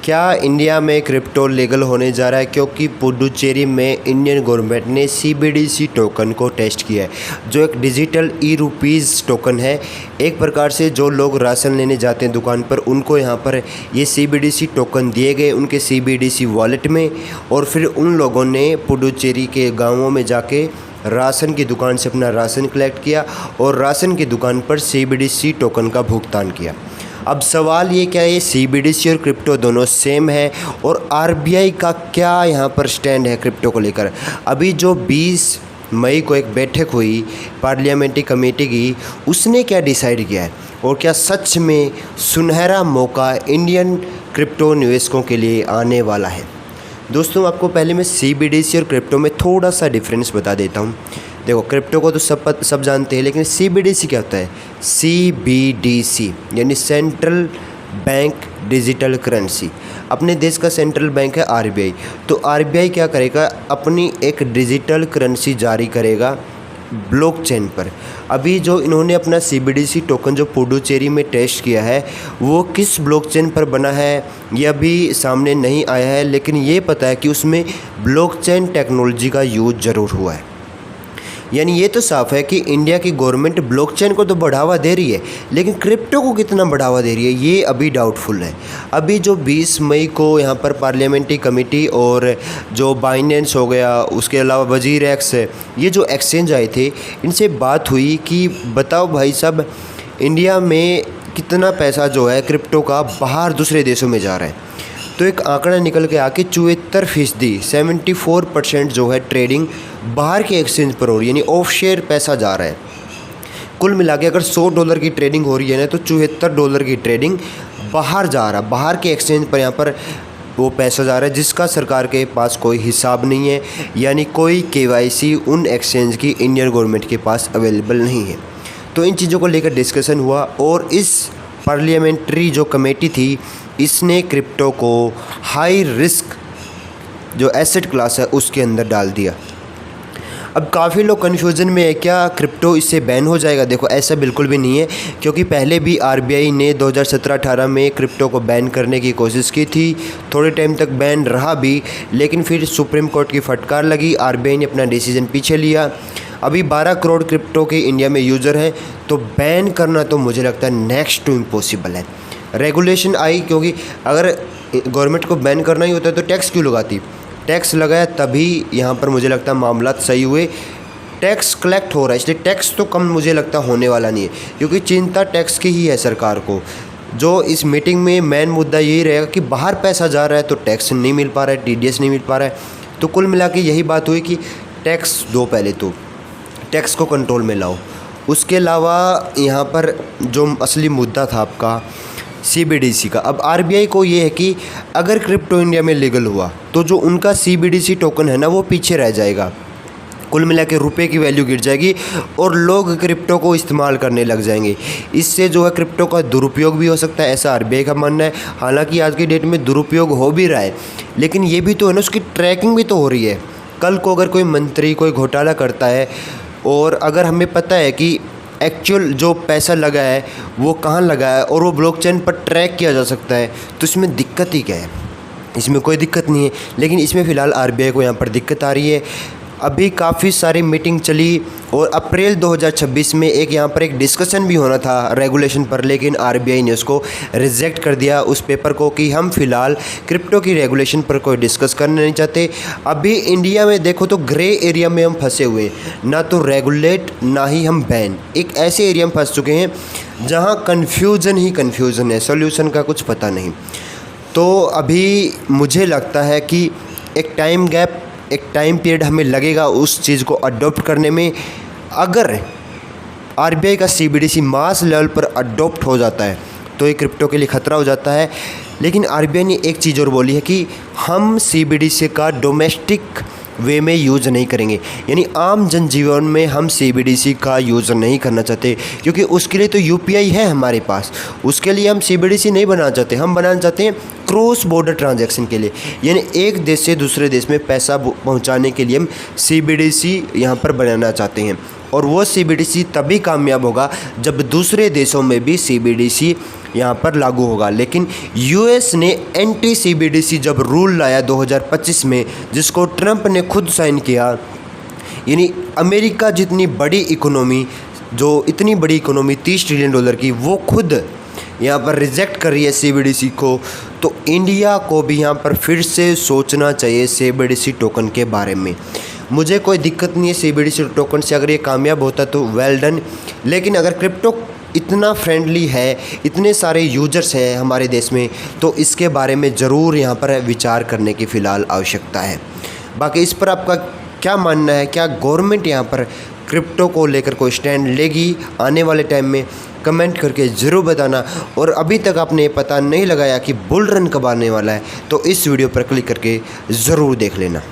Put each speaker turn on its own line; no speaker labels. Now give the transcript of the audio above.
क्या इंडिया में crypto legal होने जा रहा है? क्योंकि पुडुचेरी में इंडियन गवर्नमेंट ने CBDC टोकन को टेस्ट किया है, जो एक डिजिटल ई-रुपीज़ टोकन है। एक प्रकार से जो लोग राशन लेने जाते हैं दुकान पर, उनको यहाँ पर ये CBDC टोकन दिए गए उनके CBDC वॉलेट में, और फिर उन लोगों ने पुडुचेरी के गाँवों में जाके राशन की दुकान से अपना राशन कलेक्ट किया और राशन की दुकान पर CBDC टोकन का भुगतान किया। अब सवाल ये क्या है, CBDC और क्रिप्टो दोनों सेम है, और RBI का क्या यहाँ पर स्टैंड है क्रिप्टो को लेकर? अभी जो 20 मई को एक बैठक हुई पार्लियामेंट्री कमेटी की, उसने क्या डिसाइड किया है, और क्या सच में सुनहरा मौका इंडियन क्रिप्टो निवेशकों के लिए आने वाला है? दोस्तों, आपको पहले मैं CBDC और क्रिप्टो में थोड़ा सा डिफरेंस बता देता हूँ। देखो, क्रिप्टो को तो सब जानते हैं, लेकिन CBDC क्या होता है? CBDC यानी सेंट्रल बैंक डिजिटल करेंसी। अपने देश का सेंट्रल बैंक है RBI। तो RBI क्या करेगा? अपनी एक डिजिटल करेंसी जारी करेगा ब्लॉकचेन पर। अभी जो इन्होंने अपना CBDC टोकन जो पुडुचेरी में टेस्ट किया है, वो किस ब्लॉकचेन पर बना है ये अभी सामने नहीं आया है, लेकिन ये पता है कि उसमें ब्लॉकचेन टेक्नोलॉजी का यूज ज़रूर हुआ है। यानी ये तो साफ है कि इंडिया की गवर्नमेंट ब्लॉकचेन को तो बढ़ावा दे रही है, लेकिन क्रिप्टो को कितना बढ़ावा दे रही है ये अभी डाउटफुल है। अभी जो 20 मई को यहाँ पर पार्लियामेंट्री कमेटी और जो बाइनेंस हो गया, उसके अलावा वजीर-एक्स, ये जो एक्सचेंज आए थे, इनसे बात हुई कि बताओ भाई साहब, इंडिया में कितना पैसा जो है क्रिप्टो का बाहर दूसरे देशों में जा रहा है। तो एक आंकड़ा निकल के आके 74% 74% जो है ट्रेडिंग बाहर के एक्सचेंज पर हो रही है, यानी ऑफशोर पैसा जा रहा है। कुल मिला के अगर $100 की ट्रेडिंग हो रही है ना, तो $74 की ट्रेडिंग बाहर जा रहा है, बाहर के एक्सचेंज पर यहाँ पर वो पैसा जा रहा है, जिसका सरकार के पास कोई हिसाब नहीं है, यानी कोई KYC उन एक्सचेंज की इंडियन गवर्नमेंट के पास अवेलेबल नहीं है। तो इन चीज़ों को लेकर डिस्कशन हुआ, और इस पार्लियामेंट्री जो कमेटी थी, इसने क्रिप्टो को हाई रिस्क जो एसेट क्लास है उसके अंदर डाल दिया। अब काफ़ी लोग कन्फ्यूज़न में है, क्या क्रिप्टो इससे बैन हो जाएगा? देखो, ऐसा बिल्कुल भी नहीं है, क्योंकि पहले भी RBI ने 2017-18 में क्रिप्टो को बैन करने की कोशिश की थी। थोड़े टाइम तक बैन रहा भी, लेकिन फिर सुप्रीम कोर्ट की फटकार लगी, RBI ने अपना डिसीजन पीछे लिया। अभी 12 करोड़ क्रिप्टो के इंडिया में यूज़र हैं, तो बैन करना तो मुझे लगता है नेक्स्ट टू इम्पॉसिबल है। रेगुलेशन आई, क्योंकि अगर गवर्नमेंट को बैन करना ही होता है तो टैक्स क्यों लगाती? टैक्स लगाया तभी यहाँ पर मुझे लगता है मामला सही हुए। टैक्स कलेक्ट हो रहा है, इसलिए टैक्स तो कम मुझे लगता होने वाला नहीं है, क्योंकि चिंता टैक्स की ही है सरकार को। जो इस मीटिंग में मेन मुद्दा यही रहेगा कि बाहर पैसा जा रहा है तो टैक्स नहीं मिल पा रहा है, TDS नहीं मिल पा रहा है। तो कुल मिला के यही बात हुई कि टैक्स दो, पहले तो टैक्स को कंट्रोल में लाओ। उसके अलावा यहाँ पर जो असली मुद्दा था आपका CBDC का, अब RBI को ये है कि अगर क्रिप्टो इंडिया में लीगल हुआ तो जो उनका CBDC टोकन है ना, वो पीछे रह जाएगा। कुल मिला के रुपये की वैल्यू गिर जाएगी और लोग क्रिप्टो को इस्तेमाल करने लग जाएंगे। इससे जो है क्रिप्टो का दुरुपयोग भी हो सकता है, ऐसा RBI का मानना है। हालांकि आज की डेट में दुरुपयोग हो भी रहा है, लेकिन ये भी तो है ना, उसकी ट्रैकिंग भी तो हो रही है। कल को अगर कोई मंत्री कोई घोटाला करता है, और अगर हमें पता है कि एक्चुअल जो पैसा लगा है वो कहाँ लगा है, और वो ब्लॉकचेन पर ट्रैक किया जा सकता है, तो इसमें दिक्कत ही क्या है? इसमें कोई दिक्कत नहीं है, लेकिन इसमें फ़िलहाल RBI को यहाँ पर दिक्कत आ रही है। अभी काफ़ी सारी मीटिंग चली, और अप्रैल 2026 में यहाँ पर एक डिस्कशन भी होना था रेगुलेशन पर, लेकिन RBI ने उसको रिजेक्ट कर दिया उस पेपर को, कि हम फ़िलहाल क्रिप्टो की रेगुलेशन पर कोई डिस्कस करना नहीं चाहते। अभी इंडिया में देखो तो ग्रे एरिया में हम फंसे हुए हैं, ना तो रेगुलेट ना ही हम बैन। एक ऐसे एरिया में फंस चुके हैं जहाँ कन्फ्यूज़न ही कन्फ्यूज़न है, सोल्यूशन का कुछ पता नहीं। तो अभी मुझे लगता है कि एक टाइम पीरियड हमें लगेगा उस चीज़ को अडॉप्ट करने में। अगर RBI का CBDC मास लेवल पर अडॉप्ट हो जाता है तो ये क्रिप्टो के लिए ख़तरा हो जाता है। लेकिन RBI ने एक चीज़ और बोली है कि हम CBDC का डोमेस्टिक वे में यूज़ नहीं करेंगे, यानी आम जनजीवन में हम CBDC का यूज़ नहीं करना चाहते, क्योंकि उसके लिए तो UPI है हमारे पास। उसके लिए हम CBDC नहीं बनाना चाहते, हम बनाना चाहते हैं क्रॉस बॉर्डर ट्रांजैक्शन के लिए, यानी एक देश से दूसरे देश में पैसा पहुंचाने के लिए हम CBDC यहाँ पर बनाना चाहते हैं। और वो CBDC तभी कामयाब होगा जब दूसरे देशों में भी CBDC यहाँ पर लागू होगा। लेकिन US ने एंटी CBDC जब रूल लाया 2025 में, जिसको ट्रंप ने खुद साइन किया, यानी अमेरिका जितनी बड़ी इकोनॉमी, जो इतनी बड़ी इकोनॉमी $30 ट्रिलियन की, वो खुद यहाँ पर रिजेक्ट कर रही है CBDC को, तो इंडिया को भी यहाँ पर फिर से सोचना चाहिए CBDC टोकन के बारे में। मुझे कोई दिक्कत नहीं है CBDC टोकन से, अगर ये कामयाब होता तो वेल डन। लेकिन अगर क्रिप्टो इतना फ्रेंडली है, इतने सारे यूजर्स हैं हमारे देश में, तो इसके बारे में ज़रूर यहाँ पर विचार करने की फ़िलहाल आवश्यकता है। बाकी इस पर आपका क्या मानना है? क्या गवर्नमेंट यहाँ पर क्रिप्टो को लेकर कोई स्टैंड लेगी आने वाले टाइम में? कमेंट करके ज़रूर बताना। और अभी तक आपने पता नहीं लगाया कि बुल रन कब आने वाला है, तो इस वीडियो पर क्लिक करके ज़रूर देख लेना।